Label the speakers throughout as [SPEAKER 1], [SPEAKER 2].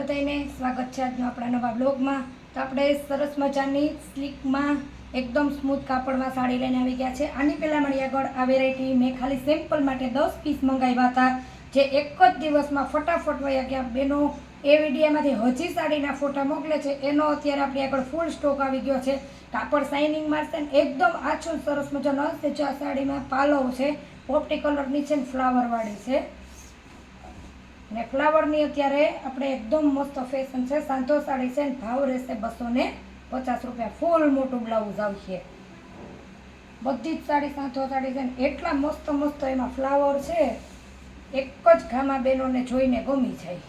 [SPEAKER 1] બધાને સ્વાગત છે આજનો આપણા નવા બ્લોગમાં। તો આપણે સરસ મજાની સ્લીકમાં એકદમ સ્મૂથ કાપડમાં સાડી લઈને આવી ગયા છે। આની પહેલાં મારી આગળ આ વેરાયટી મેં ખાલી સેમ્પલ માટે 10 પીસ મંગાવ્યા હતા, જે એક જ દિવસમાં ફટાફટ વયા ગયા। બેનો એ વિડીયામાંથી હજી સાડીના ફોટા મોકલે છે, એનો અત્યારે આપણી આગળ ફૂલ સ્ટોક આવી ગયો છે। કાપડ શાઇનિંગ મારશે ને એકદમ આછું સરસ મજાનો હશે। જો આ સાડીમાં પાલવ છે, પોપટી કલરની છે ને ફ્લાવરવાળી છે, ને ફ્લાવરની અત્યારે આપણે એકદમ મસ્ત ફેશન છે। સાંધો સાડી છે ને ભાવ રહેશે 250 રૂપિયા। ફૂલ મોટું બ્લાઉઝ આવશે। બધી જ સાડી સાંધો સાડી છે ને એટલા મસ્ત મસ્ત એમાં ફ્લાવર છે, એક જ ઘામાં બહેનોને જોઈને ગમી જાય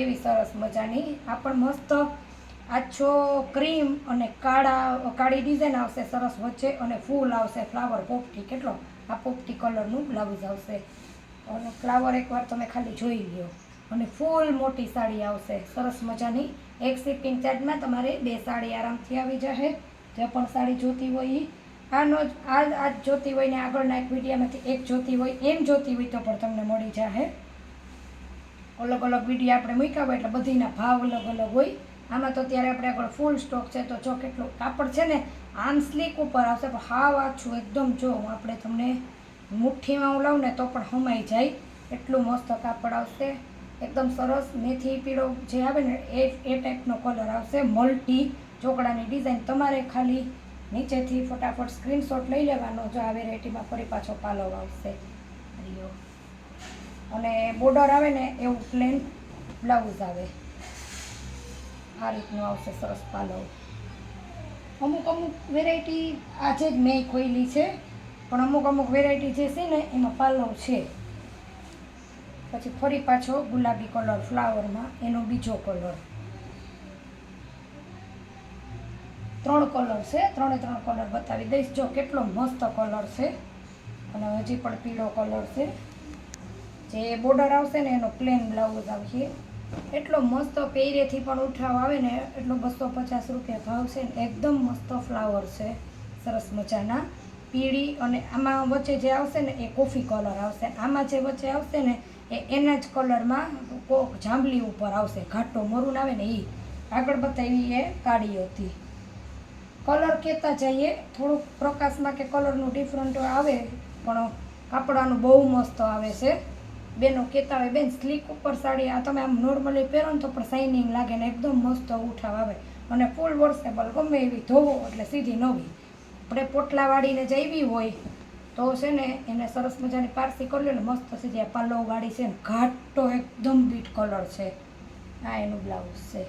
[SPEAKER 1] એવી સરસ મજાની। આ પણ મસ્ત આછો ક્રીમ અને કાળી ડિઝાઇન આવશે સરસ વચ્ચે, અને ફૂલ આવશે ફ્લાવર પોપટી, કેટલો આ પોપટી કલરનું બ્લાઉઝ આવશે, અને ફ્લાવર એકવાર તમે ખાલી જોઈ લ્યો, અને ફૂલ મોટી સાડી આવશે સરસ મજાની। એક શિપિંગ ચાર્જમાં તમારે 2 સાડી આરામથી આવી જશે। જે પણ સાડી જોતી હોય આનો જ આ જોતી હોય ને આગળના એક વિડીયામાંથી એક જોતી હોય, એમ જોતી હોય તો પણ તમને મળી જશે। અલગ અલગ વિડીયો આપણે મૂક્યા હોય એટલે બધીના ભાવ અલગ અલગ હોય। આમાં તો અત્યારે આપણે આગળ ફૂલ સ્ટોક છે। તો જો કેટલું કાપડ છે ને, આમ સ્લીક ઉપર આવશે પણ હાવ આછું એકદમ, જો આપણે તમને મુઠ્ઠીમાં હું લઉં ને તો પણ હમાઈ જાય એટલું મસ્ત કાપડ આવશે। એકદમ સરસ મેથી પીળો જે આવે ને એ ટાઈપનો કલર આવશે, મલ્ટી ચોકડાની ડિઝાઇન। તમારે ખાલી નીચેથી ફટાફટ સ્ક્રીનશોટ લઈ લેવાનો। જો આ વેરાયટીમાં ફરી પાછો પાલવ આવશે અને બોર્ડર આવે ને એવું પ્લેન બ્લાઉઝ આવે, આ રીતનું આવશે સરસ પાલવ। અમુક વેરાયટી આજે જ મેં ખોલી છે, પણ અમુક વેરાયટી જે છે ને એમાં પાલવ છે। પછી ફરી પાછો ગુલાબી કલર ફ્લાવરમાં, એનો બીજો કલર, 3 કલર છે, 3 કલર બતાવી દઈશ। જો કેટલો મસ્ત કલર છે, અને હજી પણ પીળો કલર છે। જે બોર્ડર આવશે ને એનો પ્લેન બ્લાઉઝ આવશે, એટલો મસ્ત પહેરેથી પણ ઉઠાવ આવે ને એટલો 250 રૂપિયા ભાવ છે ને એકદમ મસ્ત ફ્લાવર છે સરસ મજાના પીળી, અને આમાં વચ્ચે જે આવશે ને એ કોફી કલર આવશે। આમાં જે વચ્ચે આવશે ને એના જ કલરમાં જાંબલી ઉપર આવશે, ઘાટો મરૂન આવે ને એ આગળ બતાવી એ કાળી હતી। કલર કહેતા જઈએ, થોડુંક પ્રકાશમાં કે કલરનું ડિફરન્ટ આવે, પણ કાપડાનું બહુ મસ્ત આવે છે। બેનો કહેતા હોય બેન સ્લીક ઉપર સાડી આ તમે આમ નોર્મલી પહેરો ને તો પણ શાઇનિંગ લાગે ને એકદમ મસ્ત ઉઠાવ આવે, અને ફૂલ વોશેબલ, ગમે એવી ધોવો એટલે સીધી નવી। આપણે પોટલાવાળીને જઈવી હોય તો છે ને એને સરસ મજાની પારસી કરી લો ને મસ્ત સીધી પાલવવાળી છે ને, ઘાટો એકદમ બીટ કલર છે, આ એનું બ્લાઉઝ છે।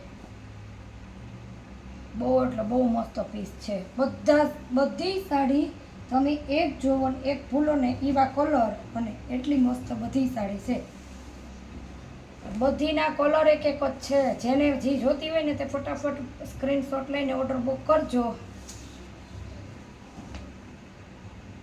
[SPEAKER 1] બહુ એટલે બહુ મસ્ત પીસ છે। બધી સાડી તમે એક જોવો ને એક ભૂલો ને એવા કલર, અને એટલી મસ્ત બધી સાડી છે। બધીના કલર એક જ છે। જેને જે જોતી હોય ને તે ફટાફટ સ્ક્રીનશોટ લઈને ઓર્ડર બુક કરજો।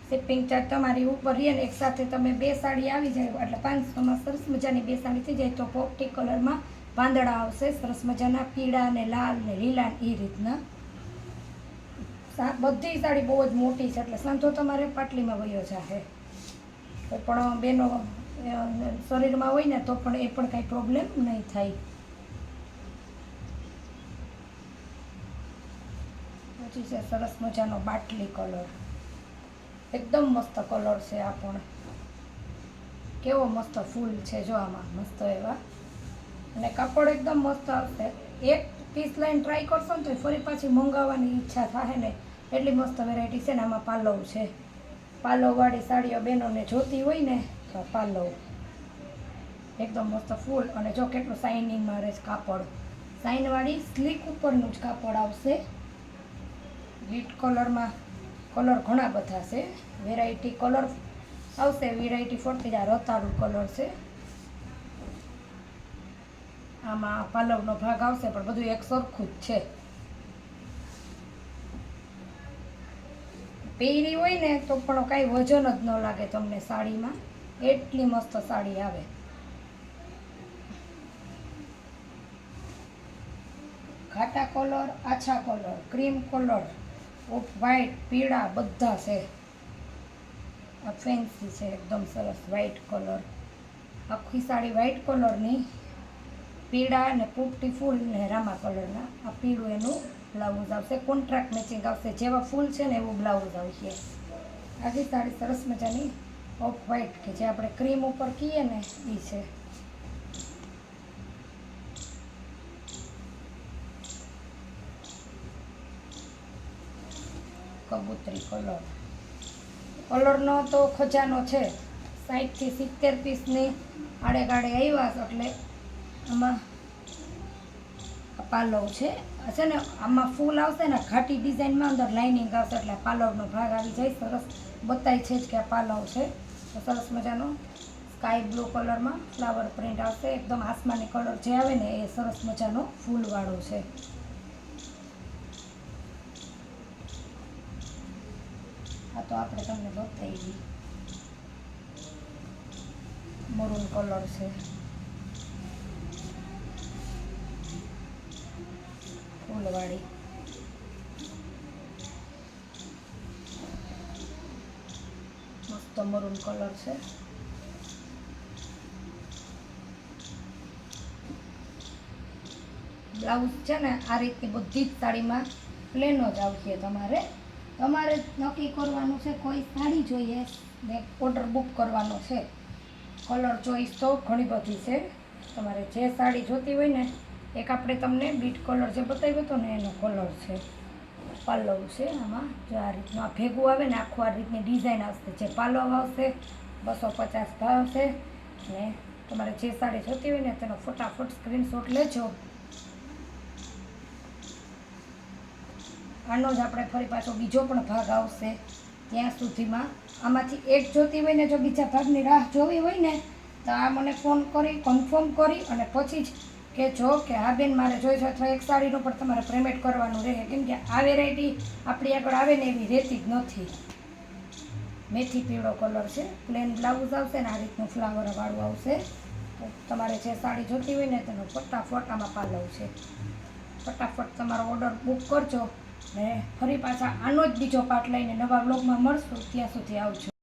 [SPEAKER 1] શિપિંગ ચાર્જ તમારી ઉપર રહીએ ને, એક સાથે તમે 2 સાડી આવી જાય એટલે 500માં સરસ મજાની 2 સાડી થઈ જાય। તો પોપટી કલરમાં પાંદડા આવશે સરસ મજાના, પીળા ને લાલ ને લીલા એ રીતના। બધી સાડી બહુ જ મોટી છે એટલે સાંધો તમારે પાટલીમાં વયો જશે। તો પણ બેનો શરીરમાં હોય ને તો પણ એ પણ કાંઈ પ્રોબ્લેમ નહીં થાય। પછી છે સરસ મજાનો બાટલી કલર, એકદમ મસ્ત કલર છે। આ પણ કેવો મસ્ત ફૂલ છે, જો આમાં મસ્ત એવા, અને કાપડ એકદમ મસ્ત આવશે। એક પીસ લઈને ટ્રાય કરશો ને તો ફરી પાછી મંગાવવાની ઈચ્છા થાય ને એટલી મસ્ત વેરાયટી છે ને। આમાં પાલવ છે, પાલવવાળી સાડીઓ બહેનોને જોતી હોય ને તો પાલવ એકદમ મસ્ત ફૂલ, અને જો કેટલું શાઇનિંગમાં રહે છે કાપડ, શાઇનવાળી સ્લીક ઉપરનું જ કાપડ આવશે। વીટ કલરમાં કલર ઘણા બધા છે, વેરાયટી કલર આવશે, વેરાયટી ફરતી જાય। રતાળું કલર છે, આમાં પાલવનો ભાગ આવશે પણ બધું એક સરખું જ છે। પહેરી હોય ને તો પણ કાંઈ વજન જ ન લાગે તમને સાડીમાં, એટલી મસ્ત સાડી આવે। ઘાટા કલર, આછા colour, cream colour, off white, પીળા બધા છે। આ ફેન્સી છે એકદમ સરસ વ્હાઈટ કલર, આખી સાડી વ્હાઈટ કલરની, પીળા અને પોપટી ફૂલ ને રામા કલરના આ પીળું એનું બ્લાઉઝ આવશે. કોન્ટ્રાક્ટ મેચિંગ આવશે, જેવા ફૂલ છે ને એવું બ્લાઉઝ આવશે. આખી સાડી સરસ મજાની ઓફ વ્હાઈટ કે જે આપણે ક્રીમ ઉપર કહીએ ને એ છે. કબૂતરી કલરનો તો ખજાનો છે. 60 થી 70 પીસની આડે આવ્યા છે. એટલે આમાં પાલવ છે ને આમાં ફૂલ આવશે ને ઘાટી ડિઝાઇનમાં અંદર લાઇનિંગ આવશે એટલે પાલવનો ભાગ આવી જાય. સરસ બતાય છે જ કે આ પાલવ છે. તો સરસ મજાનો સ્કાય બ્લુ કલરમાં ફ્લાવર પ્રિન્ટ આવશે. એકદમ આસમાની કલર જે આવે ને એ સરસ મજાનો ફૂલવાળો છે. આ તો આપણે તમને બતાવી મરૂન કલર છે. ફૂલવાળી મસ્ત મરૂન કલર છે. બ્લાઉઝ છે ને આ રીતની બધી જ સાડીમાં પ્લેન જ આવશે. તમારે નક્કી કરવાનું છે કોઈ સાડી જોઈએ ને ઓર્ડર બુક કરવાનો છે. કલર ચોઈસ તો ઘણી બધી છે. તમારે જે સાડી જોતી હોય ને એક આપણે તમને બીટ કલર જે બતાવ્યો હતો ને એનો કલર છે. પાલવ છે આમાં જો આ રીતનું આ ભેગું આવે ને આખું આ રીતની ડિઝાઇન આવશે. જે પાલવ આવશે 250 ભાવ છે. ને તમારે જે સાડી જોતી હોય ને તેનો ફટાફટ સ્ક્રીનશોટ લેજો. આનો જ આપણે ફરી પાછો બીજો પણ ભાગ આવશે. ત્યાં સુધીમાં આમાંથી એક જોતી હોય ને જો બીજા ભાગની રાહ જોવી હોય ને તો આ મને ફોન કરી કન્ફર્મ કરી અને પછી જ કહેજો કે હા બેન મારે જોઈશે. અથવા એક સાડીનું પણ તમારે પેમેન્ટ કરવાનું રહે. કેમ કે આ વેરાયટી આપણી આગળ આવે ને એવી રહેતી જ નથી. મેથી પીળો કલર છે. પ્લેન બ્લાઉઝ આવશે ને આ રીતનું ફ્લાવરવાળું આવશે. તો તમારે જે સાડી જોતી હોય ને તેનો ફટાફટ આમાં પાલવ છે. ફટાફટ તમારો ઓર્ડર બુક કરજો. ને ફરી પાછા આનો જ બીજો પાર્ટ લઈને નવા બ્લોગમાં મળશું. ત્યાં સુધી આવજો.